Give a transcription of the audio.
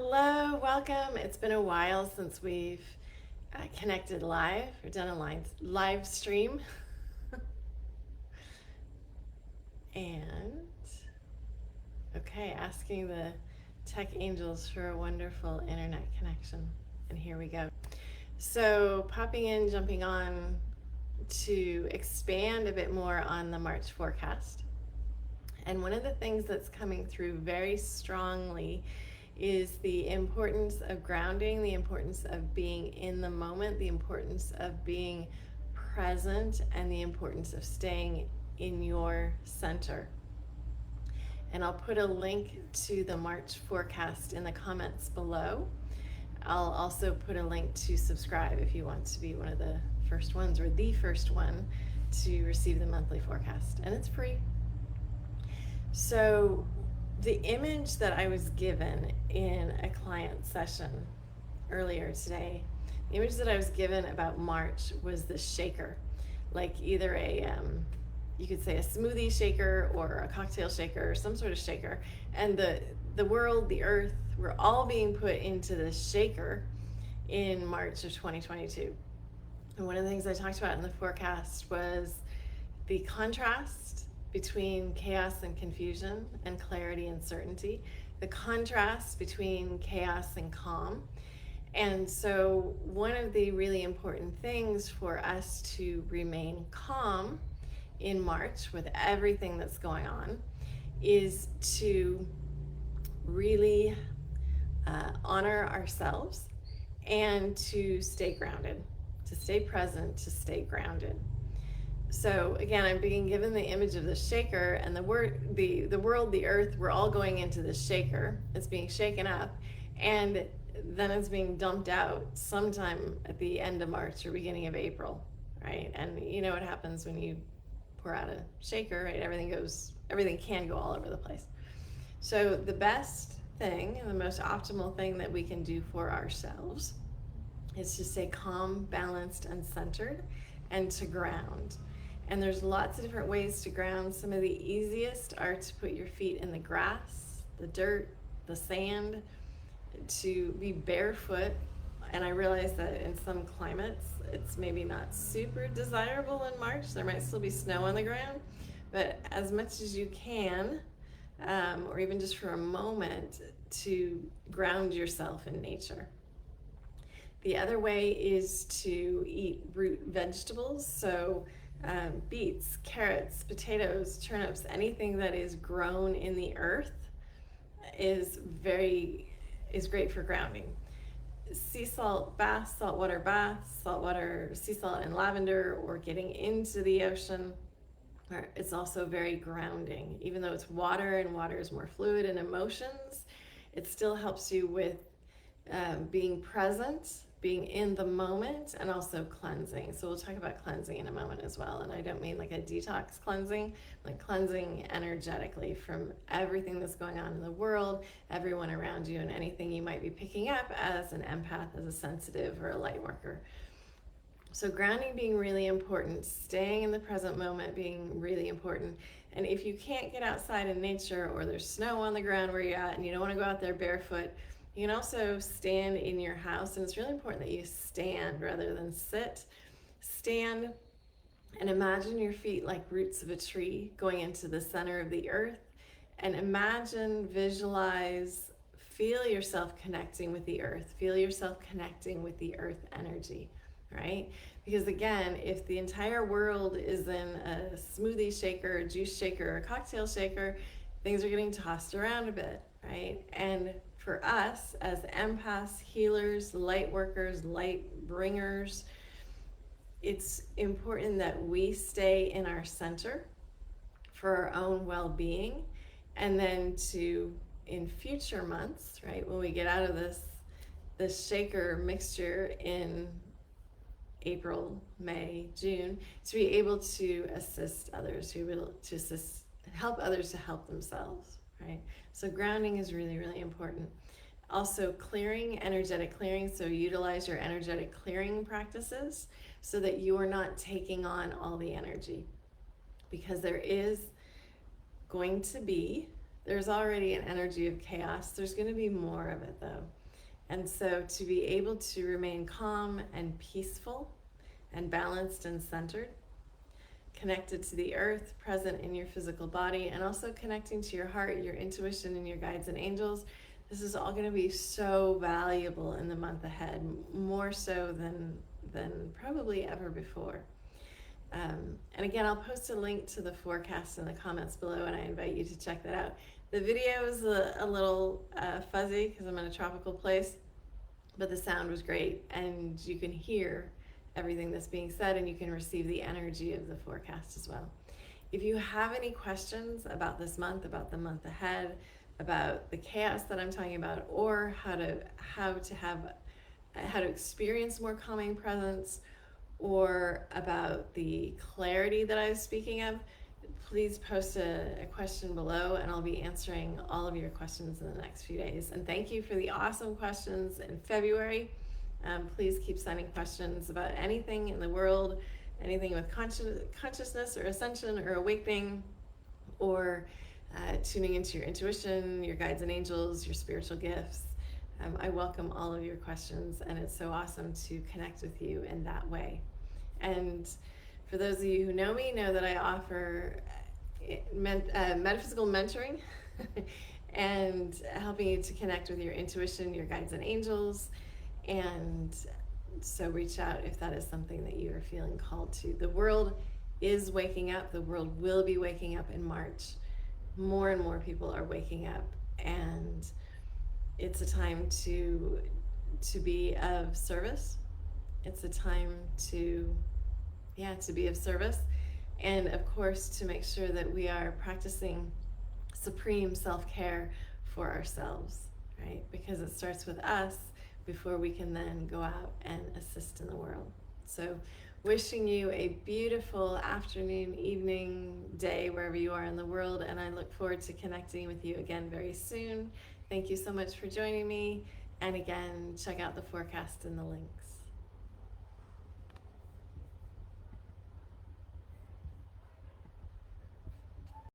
Hello, welcome. It's been a while since we've connected live or done a live stream. And, okay, asking the tech angels for a wonderful internet connection. And here we go. So, popping in, jumping on to expand a bit more on the March forecast. And one of the things that's coming through very strongly is the importance of grounding, the importance of being in the moment, the importance of being present, and the importance of staying in your center. And I'll put a link to the March forecast in the comments below. I'll also put a link to subscribe if you want to be one of the first ones or the first one to receive the monthly forecast. And it's free. So the image that I was given in a client session earlier today, the image that I was given about March was the shaker, like either you could say a smoothie shaker or a cocktail shaker or some sort of shaker. And the world, the earth, we're all being put into the shaker in March of 2022. And one of the things I talked about in the forecast was the contrast between chaos and confusion and clarity and certainty, the contrast between chaos and calm. And so one of the really important things for us to remain calm in March with everything that's going on is to really honor ourselves and to stay grounded, to stay present, to stay grounded. So again, I'm being given the image of the shaker, and the world, the earth, we're all going into the shaker. It's being shaken up, and then it's being dumped out sometime at the end of March or beginning of April, right? And you know what happens when you pour out a shaker, right? Everything can go all over the place. So the best thing and the most optimal thing that we can do for ourselves is to stay calm, balanced, and centered, and to ground. And there's lots of different ways to ground. Some of the easiest are to put your feet in the grass, the dirt, the sand, to be barefoot. And I realize that in some climates, it's maybe not super desirable in March. There might still be snow on the ground, but as much as you can, or even just for a moment, to ground yourself in nature. The other way is to eat root vegetables, so beets, carrots, potatoes, turnips, anything that is grown in the earth is great for grounding. Sea salt baths, saltwater baths, saltwater, sea salt and lavender, or getting into the ocean, it's also very grounding. Even though it's water and water is more fluid and emotions, it still helps you with being present, being in the moment, and also cleansing. So we'll talk about cleansing in a moment as well. And I don't mean like a detox cleansing, like cleansing energetically from everything that's going on in the world, everyone around you, and anything you might be picking up as an empath, as a sensitive, or a light worker. So grounding being really important, staying in the present moment being really important. And if you can't get outside in nature, or there's snow on the ground where you're at and you don't want to go out there barefoot, you can also stand in your house. And it's really important that you stand rather than sit. Stand and imagine your feet like roots of a tree going into the center of the earth. And imagine, visualize, feel yourself connecting with the earth. Feel yourself connecting with the earth energy, right? Because again, if the entire world is in a smoothie shaker, a juice shaker, or a cocktail shaker, things are getting tossed around a bit, right? And for us as empaths, healers, light workers, light bringers, it's important that we stay in our center for our own well-being, and then to, in future months, right, when we get out of this shaker mixture in April, May, June, to be able to assist others, help others to help themselves, right? So grounding is really, really important. Also clearing, energetic clearing, so utilize your energetic clearing practices so that you are not taking on all the energy. Because there is going to be There's already an energy of chaos. There's going to be more of it though. And so to be able to remain calm and peaceful and balanced and centered, connected to the earth, present in your physical body, and also connecting to your heart, your intuition, and your guides and angels. This is all going to be so valuable in the month ahead, more so than probably ever before. And again, I'll post a link to the forecast in the comments below, and I invite you to check that out. The video is a little fuzzy because I'm in a tropical place, but the sound was great, and you can hear everything that's being said, and you can receive the energy of the forecast as well. If you have any questions about this month, about the month ahead, about the chaos that I'm talking about, or how to experience more calming presence, or about the clarity that I was speaking of, please post a question below, and I'll be answering all of your questions in the next few days. And thank you for the awesome questions in February. Please keep sending questions about anything in the world, anything with consciousness or ascension or awakening, or tuning into your intuition, your guides and angels, your spiritual gifts. I welcome all of your questions, and it's so awesome to connect with you in that way. And for those of you who know me, know that I offer metaphysical mentoring and helping you to connect with your intuition, your guides and angels. And so reach out if that is something that you are feeling called to. The world is waking up. The world will be waking up in March. More and more people are waking up, and it's a time to be of service. It's a time to be of service, and of course to make sure that we are practicing supreme self-care for ourselves, right? Because it starts with us before we can then go out and assist in the world. So wishing you a beautiful afternoon, evening, day, wherever you are in the world, and I look forward to connecting with you again very soon. Thank you so much for joining me, and again, check out the forecast and the links.